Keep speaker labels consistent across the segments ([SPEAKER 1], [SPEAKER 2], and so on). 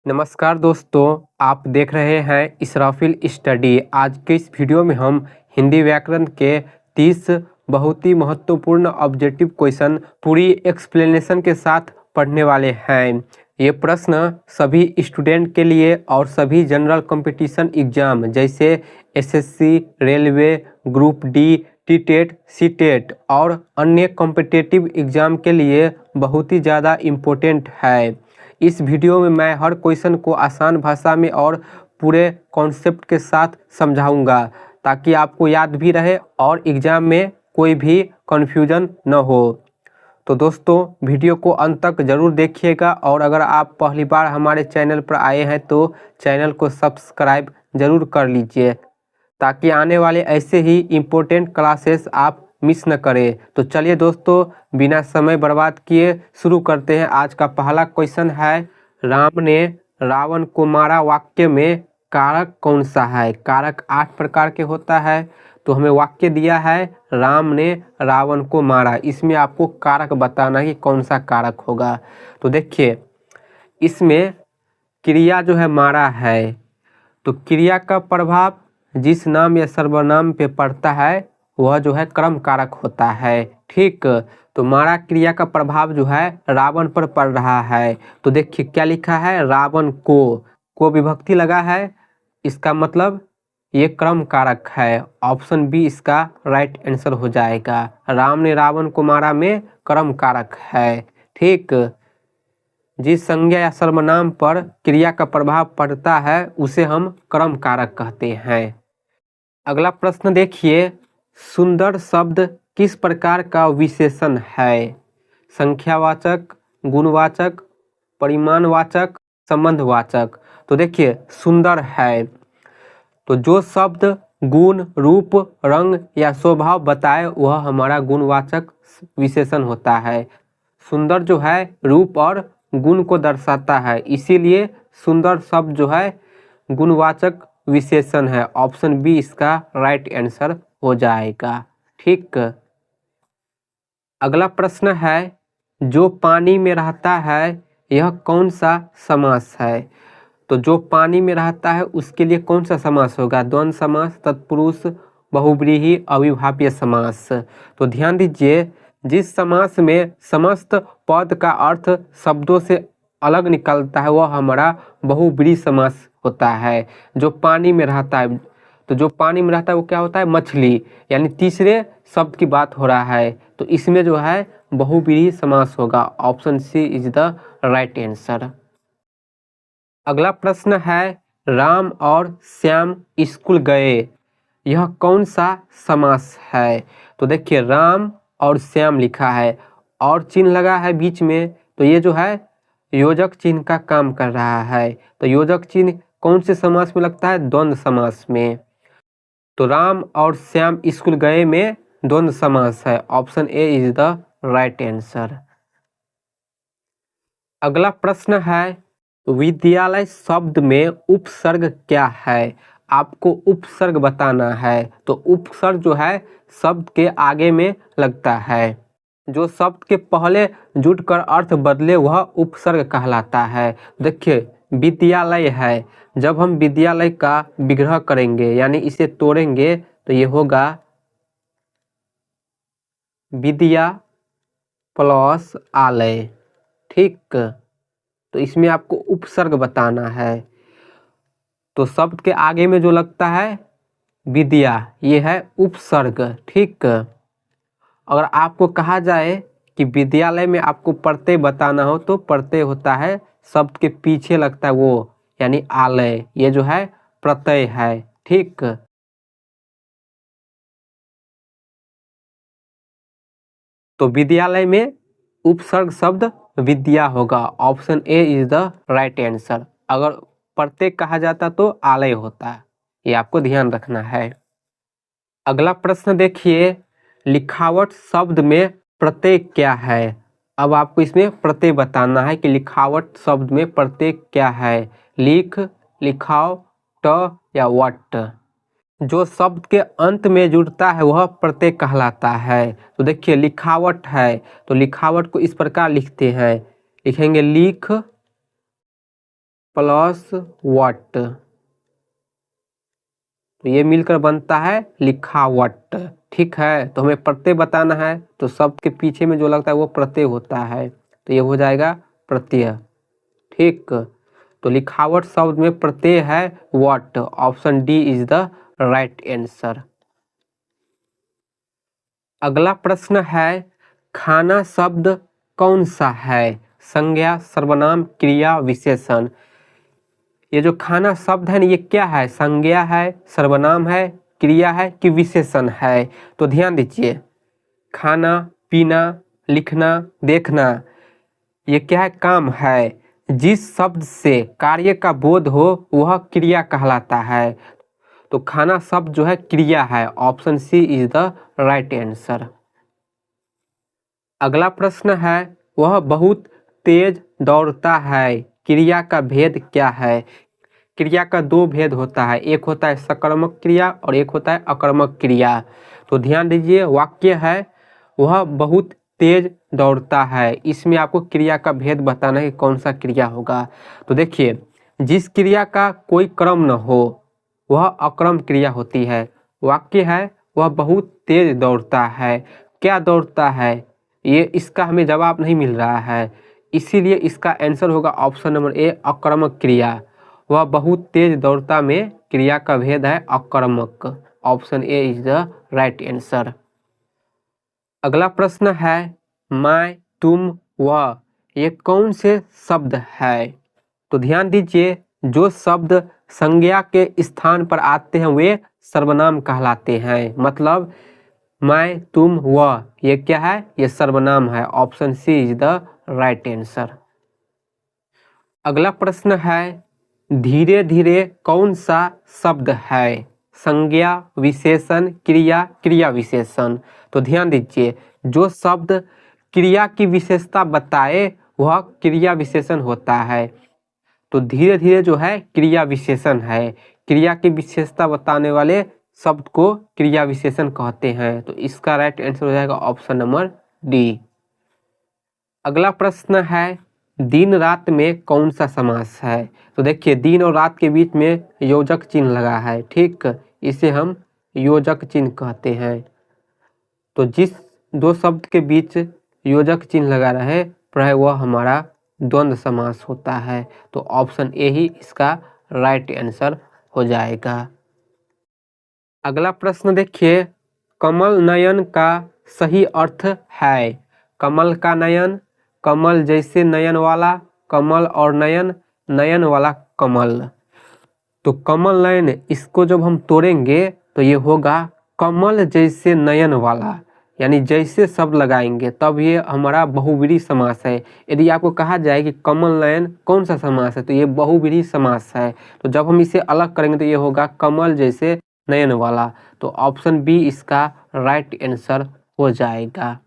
[SPEAKER 1] नमस्कार दोस्तों, आप देख रहे हैं इसराफिल स्टडी। आज के इस वीडियो में हम हिंदी व्याकरण के 30 बहुत ही महत्वपूर्ण ऑब्जेक्टिव क्वेश्चन पूरी एक्सप्लेनेशन के साथ पढ़ने वाले हैं। ये प्रश्न सभी स्टूडेंट के लिए और सभी जनरल कंपटीशन एग्जाम जैसे एसएससी, रेलवे, ग्रुप डी, टीटेट, सीटेट और अन्य कॉम्पिटिटिव एग्जाम के लिए बहुत ही ज़्यादा इम्पोर्टेंट है। इस वीडियो में मैं हर क्वेश्चन को आसान भाषा में और पूरे कॉन्सेप्ट के साथ समझाऊंगा ताकि आपको याद भी रहे और एग्ज़ाम में कोई भी कन्फ्यूजन न हो। तो दोस्तों, वीडियो को अंत तक ज़रूर देखिएगा और अगर आप पहली बार हमारे चैनल पर आए हैं तो चैनल को सब्सक्राइब ज़रूर कर लीजिए ताकि आने वाले ऐसे ही इम्पोर्टेंट क्लासेस आप मिस न करें। तो चलिए दोस्तों, बिना समय बर्बाद किए शुरू करते हैं। आज का पहला क्वेश्चन है, राम ने रावण को मारा वाक्य में कारक कौन सा है? कारक 8 प्रकार के होता है। तो हमें वाक्य दिया है राम ने रावण को मारा, इसमें आपको कारक बताना है कि कौन सा कारक होगा। तो देखिए, इसमें क्रिया जो है मारा है, तो क्रिया का प्रभाव जिस नाम या सर्वनाम पे पड़ता है वह जो है कर्म कारक होता है। ठीक, तो मारा क्रिया का प्रभाव जो है रावण पर पड़ रहा है। तो देखिए क्या लिखा है, रावण को विभक्ति लगा है, इसका मतलब ये कर्म कारक है। ऑप्शन बी इसका राइट आंसर हो जाएगा। राम ने रावण को मारा में कर्म कारक है। ठीक, जिस संज्ञा या सर्वनाम पर क्रिया का प्रभाव पड़ता है उसे हम कर्म कारक कहते हैं। अगला प्रश्न देखिए, सुंदर शब्द किस प्रकार का विशेषण है? संख्यावाचक, गुणवाचक, परिमाणवाचक, संबंधवाचक। तो देखिए, सुंदर है तो जो शब्द गुण, रूप, रंग या स्वभाव बताए वह हमारा गुणवाचक विशेषण होता है। सुंदर जो है रूप और गुण को दर्शाता है, इसीलिए सुंदर शब्द जो है गुणवाचक विशेषण है। ऑप्शन बी इसका राइट आंसर हो जाएगा। ठीक, अगला प्रश्न है, जो पानी में रहता है यह कौन सा समास है? तो जो पानी में रहता है उसके लिए कौन सा समास होगा? द्वंद्व समास, तत्पुरुष, बहुव्रीहि, अविभाज्य समास। तो ध्यान दीजिए, जिस समास में समस्त पद का अर्थ शब्दों से अलग निकलता है वह हमारा बहुव्रीहि समास होता है। जो पानी में रहता है, तो जो पानी में रहता है वो क्या होता है? मछली, यानी तीसरे शब्द की बात हो रहा है। तो इसमें जो है बहुव्रीहि समास होगा। Option C is the right answer. अगला प्रश्न है, राम और श्याम स्कूल गए, यह कौन सा समास है? तो देखिए, राम और श्याम लिखा है और चिन्ह लगा है बीच में, तो ये जो है योजक चिन्ह का काम कर रहा है। तो योजक चिन्ह कौन से समास में लगता है? द्वंद्व समास में। तो राम और श्याम स्कूल गए में द्वंद्व समास है। Option A is the right answer. अगला प्रश्न है, विद्यालय शब्द में उपसर्ग क्या है? आपको उपसर्ग बताना है। तो उपसर्ग जो है शब्द के आगे में लगता है। जो शब्द के पहले जुड़कर अर्थ बदले वह उपसर्ग कहलाता है। देखिए, विद्यालय है, जब हम विद्यालय का विग्रह करेंगे यानी इसे तोड़ेंगे तो ये होगा विद्या प्लस आलय। ठीक, तो इसमें आपको उपसर्ग बताना है। तो शब्द के आगे में जो लगता है विद्या, ये है उपसर्ग। ठीक, अगर आपको कहा जाए कि विद्यालय में आपको प्रत्यय बताना हो तो प्रत्यय होता है शब्द के पीछे लगता है वो, यानी आलय, ये जो है प्रत्यय है। ठीक, तो विद्यालय में उपसर्ग शब्द विद्या होगा। Option A is the right answer. अगर प्रत्यय कहा जाता तो आलय होता, ये आपको ध्यान रखना है। अगला प्रश्न देखिए, लिखावट शब्द में प्रत्यय क्या है? अब आपको इसमें प्रत्यय बताना है कि लिखावट शब्द में प्रत्यय क्या है। लिख, लिखाव, ट या वट। जो शब्द के अंत में जुड़ता है वह प्रत्यय कहलाता है। तो देखिए, लिखावट है तो लिखावट को इस प्रकार लिखते हैं, लिखेंगे लिख प्लस वट, तो ये मिलकर बनता है लिखावट। ठीक है, तो हमें प्रत्यय बताना है, तो शब्द के पीछे में जो लगता है वो प्रत्यय होता है, तो ये हो जाएगा प्रत्यय। ठीक, तो लिखावट शब्द में प्रत्यय है what. Option D is the right answer. अगला प्रश्न है, खाना शब्द कौन सा है? संज्ञा, सर्वनाम, क्रिया, विशेषण। ये जो खाना शब्द है ना, ये क्या है? संज्ञा है, सर्वनाम है, क्रिया है कि विशेषण है? तो ध्यान दीजिए, खाना, पीना, लिखना, देखना, ये क्या है? काम है। जिस शब्द से कार्य का बोध हो वह क्रिया कहलाता है। तो खाना शब्द जो है क्रिया है। Option C is the right answer. अगला प्रश्न है, वह बहुत तेज दौड़ता है, क्रिया का भेद क्या है? क्रिया का दो भेद होता है, एक होता है सकर्मक क्रिया और एक होता है अकर्मक क्रिया। तो ध्यान दीजिए, वाक्य है वह बहुत तेज दौड़ता है, इसमें आपको क्रिया का भेद बताना है कि कौन सा क्रिया होगा। तो देखिए, जिस क्रिया का कोई क्रम न हो वह अक्रम क्रिया होती है। वाक्य है वह बहुत तेज दौड़ता है, क्या दौड़ता है? ये इसका हमें जवाब नहीं मिल रहा है, इसीलिए इसका आंसर होगा ऑप्शन नंबर ए, अकर्मक क्रिया। वह बहुत तेज दौड़ता में क्रिया का भेद है अकर्मक। Option A is the right answer. अगला प्रश्न है, मैं, तुम, वह, ये कौन से शब्द है? तो ध्यान दीजिए, जो शब्द संज्ञा के स्थान पर आते हैं वे सर्वनाम कहलाते हैं। मतलब मैं, तुम, वह, ये क्या है? ये सर्वनाम है। Option C is the right answer. अगला प्रश्न है, धीरे धीरे कौन सा शब्द है? संज्ञा, विशेषण, क्रिया, क्रिया विशेषण। तो ध्यान दीजिए, जो शब्द क्रिया की विशेषता बताए वह क्रिया विशेषण होता है। तो धीरे धीरे जो है क्रिया विशेषण है। क्रिया की विशेषता बताने वाले शब्द को क्रिया विशेषण कहते हैं। तो इसका राइट आंसर हो जाएगा ऑप्शन नंबर डी। अगला प्रश्न है, दिन रात में कौन सा समास है? तो देखिए, दिन और रात के बीच में योजक चिन्ह लगा है। ठीक, इसे हम योजक चिन्ह कहते हैं। तो जिस दो शब्द के बीच योजक चिन्ह लगा रहे प्राय वह हमारा द्वंद्व समास होता है। तो ऑप्शन ए ही इसका राइट आंसर हो जाएगा। अगला प्रश्न देखिए, कमल नयन का सही अर्थ है? कमल का नयन, कमल जैसे नयन वाला, कमल और नयन, नयन वाला कमल। तो कमल नयन, इसको जब हम तोड़ेंगे तो ये होगा कमल जैसे नयन वाला, यानी जैसे शब्द लगाएंगे तब ये हमारा बहुव्रीहि समास है। यदि आपको कहा जाए कि कमल नयन कौन सा समास है, तो ये बहुव्रीहि समास है। तो जब हम इसे अलग करेंगे तो ये होगा कमल जैसे नयन वाला। तो ऑप्शन बी इसका राइट आंसर हो जाएगा।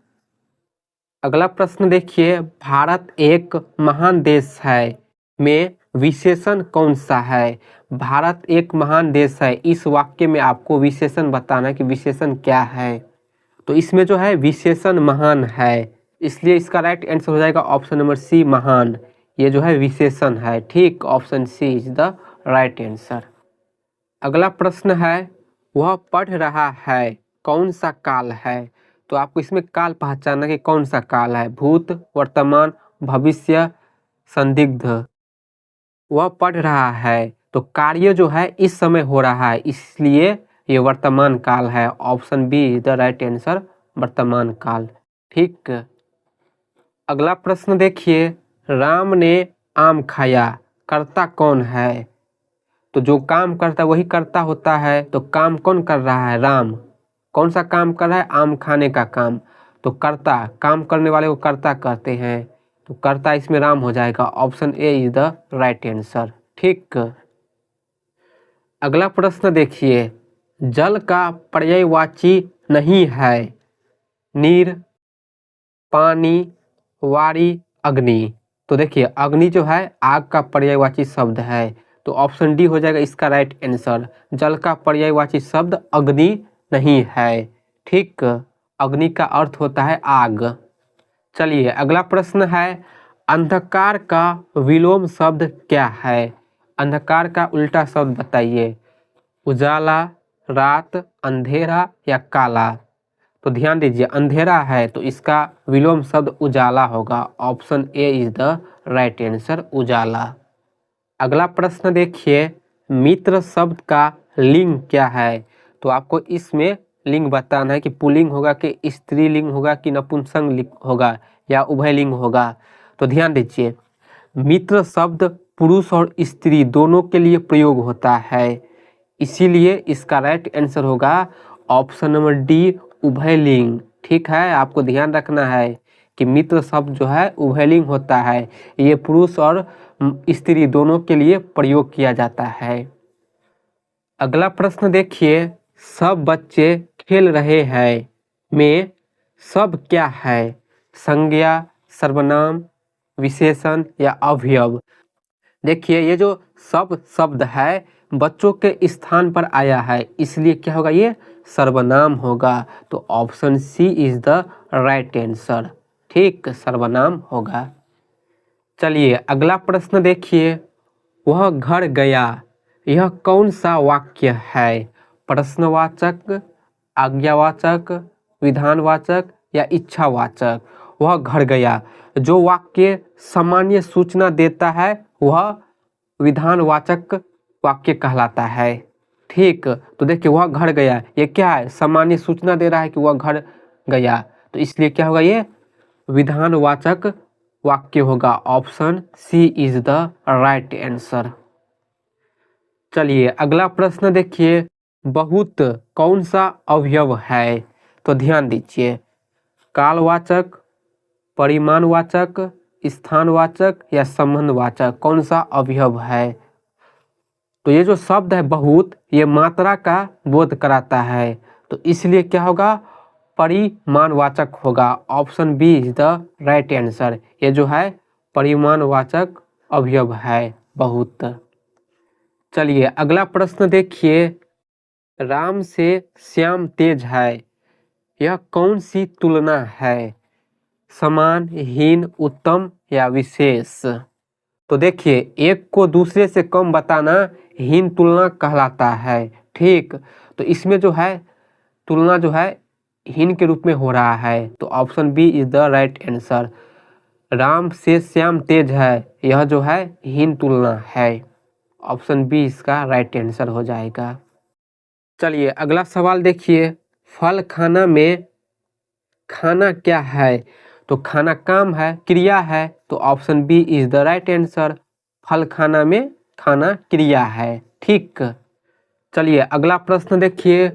[SPEAKER 1] अगला प्रश्न देखिए, भारत एक महान देश है में विशेषण कौन सा है? भारत एक महान देश है, इस वाक्य में आपको विशेषण बताना है कि विशेषण क्या है। तो इसमें जो है विशेषण महान है, इसलिए इसका राइट आंसर हो जाएगा ऑप्शन नंबर सी, महान। ये जो है विशेषण है। ठीक, option C is the right answer. अगला प्रश्न है, वह पढ़ रहा है, कौन सा काल है? तो आपको इसमें काल पहचानना कि कौन सा काल है, भूत, वर्तमान, भविष्य, संदिग्ध। वह पढ़ रहा है, तो कार्य जो है इस समय हो रहा है, इसलिए ये वर्तमान काल है। Option B is the right answer, वर्तमान काल। ठीक, अगला प्रश्न देखिए, राम ने आम खाया, कर्ता कौन है? तो जो काम करता है वही कर्ता होता है। तो काम कौन कर रहा है? राम। कौन सा काम कर रहा है? आम खाने का काम। तो कर्ता, काम करने वाले को कर्ता कहते हैं, तो कर्ता इसमें राम हो जाएगा। Option A is the right answer. ठीक, अगला प्रश्न देखिए, जल का पर्यायवाची नहीं है, नीर, पानी, वारी, अग्नि। तो देखिए, अग्नि जो है आग का पर्यायवाची शब्द है, तो ऑप्शन डी हो जाएगा इसका राइट आंसर। जल का पर्यायवाची शब्द अग्नि नहीं है। ठीक, अग्नि का अर्थ होता है आग। चलिए, अगला प्रश्न है, अंधकार का विलोम शब्द क्या है? अंधकार का उल्टा शब्द बताइए। उजाला, रात, अंधेरा या काला। तो ध्यान दीजिए, अंधेरा है तो इसका विलोम शब्द उजाला होगा। Option A is the right answer, उजाला। अगला प्रश्न देखिए, मित्र शब्द का लिंग क्या है? तो आपको इसमें लिंग बताना है कि पुल्लिंग होगा कि स्त्रीलिंग होगा कि नपुंसक होगा या उभयलिंग होगा। तो ध्यान दीजिए, मित्र शब्द पुरुष और स्त्री दोनों के लिए प्रयोग होता है, इसीलिए इसका राइट आंसर होगा ऑप्शन नंबर डी, उभयलिंग। ठीक है, आपको ध्यान रखना है कि मित्र शब्द जो है उभयलिंग होता है, ये पुरुष और स्त्री दोनों के लिए प्रयोग किया जाता है। अगला प्रश्न देखिए, सब बच्चे खेल रहे हैं में सब क्या है? संज्ञा, सर्वनाम, विशेषण या अवयव। देखिए, ये जो सब शब्द है बच्चों के स्थान पर आया है, इसलिए क्या होगा? ये सर्वनाम होगा। तो option C is the right answer. ठीक, सर्वनाम होगा। चलिए अगला प्रश्न देखिए, वह घर गया, यह कौन सा वाक्य है? प्रश्नवाचक, आज्ञावाचक, विधानवाचक या इच्छावाचक। वह घर गया, जो वाक्य सामान्य सूचना देता है वह विधानवाचक वाक्य कहलाता है। ठीक, तो देखिए वह घर गया, ये क्या है? सामान्य सूचना दे रहा है कि वह घर गया, तो इसलिए क्या होगा? ये विधानवाचक वाक्य होगा। Option C is the right answer. चलिए अगला प्रश्न देखिए, बहुत कौन सा अवयव है? तो ध्यान दीजिए, कालवाचक, परिमाणवाचक, स्थानवाचक या संबंधवाचक, कौन सा अवयव है? तो ये जो शब्द है बहुत, ये मात्रा का बोध कराता है, तो इसलिए क्या होगा? परिमाणवाचक होगा। Option B is the right answer. ये जो है परिमाणवाचक अवयव है बहुत। चलिए अगला प्रश्न देखिए, राम से श्याम तेज है, यह कौन सी तुलना है? समान, हीन, उत्तम या विशेष। तो देखिए, एक को दूसरे से कम बताना हीन तुलना कहलाता है। ठीक, तो इसमें जो है तुलना जो है हीन के रूप में हो रहा है, तो option B is the right answer. Ram से श्याम तेज है, यह जो है हीन तुलना है। ऑप्शन बी इसका राइट आंसर हो जाएगा। चलिए अगला सवाल देखिए, फल खाना में खाना क्या है? तो खाना काम है, क्रिया है, तो option B is the right answer. फल खाना में खाना क्रिया है। ठीक, चलिए अगला प्रश्न देखिए,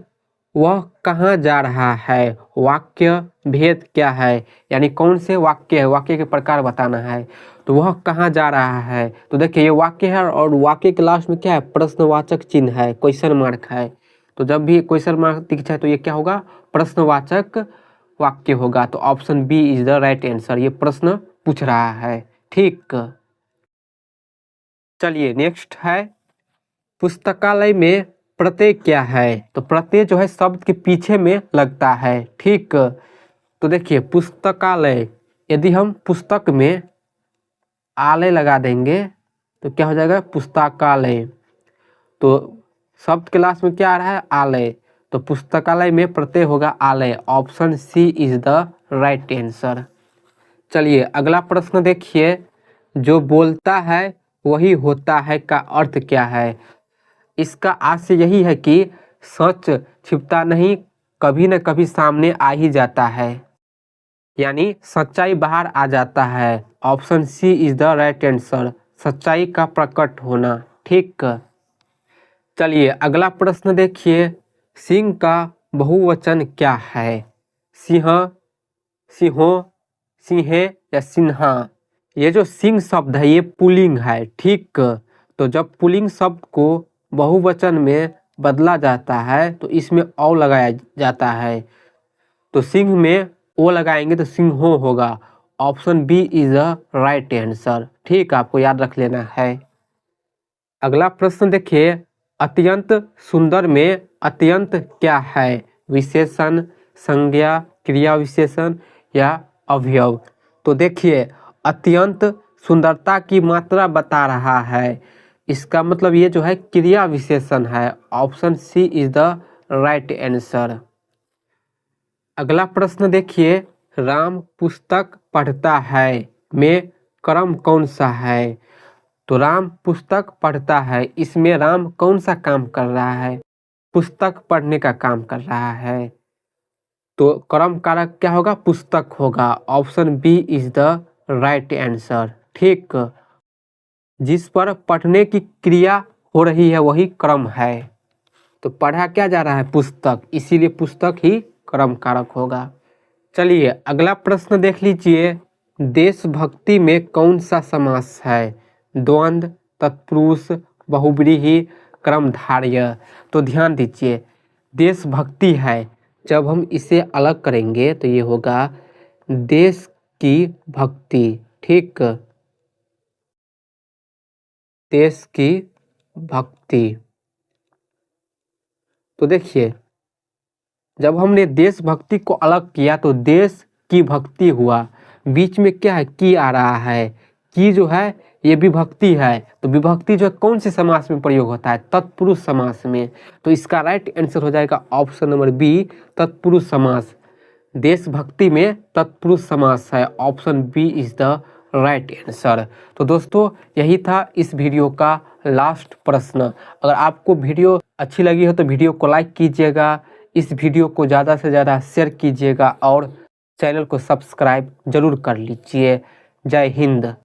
[SPEAKER 1] वह कहाँ जा रहा है? वाक्य भेद क्या है? यानी कौन से वाक्य है, वाक्य के प्रकार बताना है। तो वह कहाँ जा रहा है? तो देखिए ये वाक्य है और वाक्य के लास्ट में क्या है? प्रश्नवाचक चिन्ह है, क्वेश्चन मार्क है। तो जब भी क्वेश्चन मार्क दिख जाए तो ये क्या होगा? प्रश्नवाचक वाक्य होगा। तो option B is the right answer, ये प्रश्न पूछ रहा है। ठीक, चलिए नेक्स्ट है, पुस्तकालय में प्रत्यय क्या है? तो प्रत्यय जो है शब्द के पीछे में लगता है। ठीक, तो देखिए पुस्तकालय, यदि हम पुस्तक में आलय लगा देंगे तो क्या हो जाएगा? पुस्तकालय। तो शब्द के लास्ट में क्या आ रहा है? आलय, तो पुस्तकालय में प्रत्यय होगा आलय। Option C is the right answer. चलिए अगला प्रश्न देखिए, जो बोलता है वही होता है का अर्थ क्या है? इसका आशय यही है कि सच छिपता नहीं, कभी न कभी सामने आ ही जाता है, यानी सच्चाई बाहर आ जाता है। Option C is the right answer, सच्चाई का प्रकट होना। ठीक, चलिए अगला प्रश्न देखिए, सिंह का बहुवचन क्या है? सिंह, सिंहों, सिंहे या सिन्हा। ये जो सिंह शब्द है ये पुल्लिंग है। ठीक, तो जब पुल्लिंग शब्द को बहुवचन में बदला जाता है तो इसमें औ लगाया जाता है, तो सिंह में ओ लगाएंगे तो सिंहो होगा। Option B is the right answer. ठीक, आपको याद रख लेना है। अगला प्रश्न देखिए, अत्यंत सुंदर में अत्यंत क्या है? विशेषण, संज्ञा, क्रिया विशेषण या अवयव। तो देखिए अत्यंत सुंदरता की मात्रा बता रहा है, इसका मतलब ये जो है क्रिया विशेषण है। Option C is the right answer. अगला प्रश्न देखिए, राम पुस्तक पढ़ता है में क्रम कौन सा है? तो राम पुस्तक पढ़ता है, इसमें राम कौन सा काम कर रहा है? पुस्तक पढ़ने का काम कर रहा है, तो क्रम कारक क्या होगा? पुस्तक होगा। Option B is the right answer. ठीक, जिस पर पढ़ने की क्रिया हो रही है वही क्रम है, तो पढ़ा क्या जा रहा है? पुस्तक, इसीलिए पुस्तक ही क्रम कारक होगा। चलिए अगला प्रश्न देख लीजिए, देशभक्ति में कौन सा समास है? द्वंद्व, तत्पुरुष, बहुव्रीहि, कर्मधारय। तो ध्यान दीजिए, देशभक्ति है, जब हम इसे अलग करेंगे तो ये होगा देश की भक्ति। ठीक, देश की भक्ति। तो देखिए, जब हमने देशभक्ति को अलग किया तो देश की भक्ति हुआ, बीच में क्या है? की आ रहा है, की जो है ये विभक्ति है, तो विभक्ति जो है कौन से समास में प्रयोग होता है? तत्पुरुष समास में। तो इसका राइट आंसर हो जाएगा ऑप्शन नंबर बी, तत्पुरुष समास। देशभक्ति में तत्पुरुष समास है। Option B is the right answer. तो दोस्तों यही था इस वीडियो का लास्ट प्रश्न। अगर आपको वीडियो अच्छी लगी हो तो वीडियो को लाइक कीजिएगा, इस वीडियो को ज़्यादा से ज़्यादा शेयर कीजिएगा और चैनल को सब्सक्राइब जरूर कर लीजिए। जय हिंद।